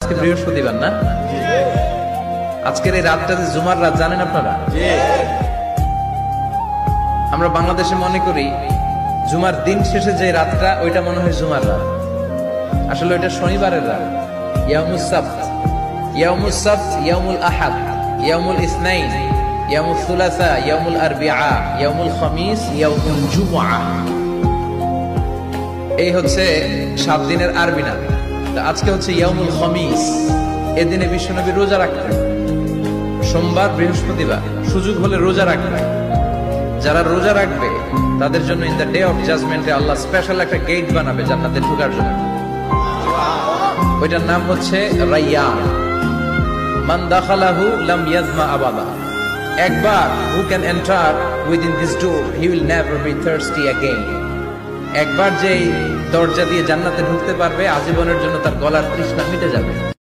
আজকে বৃহস্পতিবার না? আজকের এই রাতটা যে জুমার রাত জানেন আপনারা? আমরা বাংলাদেশে মনে করি জুমার দিন শেষে যে রাতটা ওইটা মনে হয় জুমার রাত, আসলে ওইটা শনিবারের রাত। ইয়াউমুস সাবত, ইয়াউমুস সাবত, ইয়াউমুল আহাদ, ইয়াউমুল ইসনাইন, ইয়াউমুল সুলাসা, ইয়াউমুল আরবিআ, ইয়াউমুল খামিস, ইয়াউমুল জুমআ। এই হচ্ছে 7 দিনের আরবি নাম। আজকে হচ্ছে ইয়াউমুল খামিস। এদিনে বিশ্বনবী রোজা রাখতেন, সোমবার বৃহস্পতিবার সুযোগ হলে রোজা রাখবে। যারা রোজা রাখবে তাদের জন্য ইন দ্য ডে অফ জাজমেন্টে আল্লাহ স্পেশাল একটা গেট বানাবে জান্নাতে ঢোকার জন্য। ওইটার নাম হচ্ছে রায়্যান। মান দাখালাহু লাম ইয়াজমা আবাদা। একবার who can enter within this door he will never be thirsty again. একবার যে দরজা দিয়ে জান্নাতে ঢুকতে পারবে আজীবনের জন্য তার গলার তৃষ্ণা মিটে যাবে।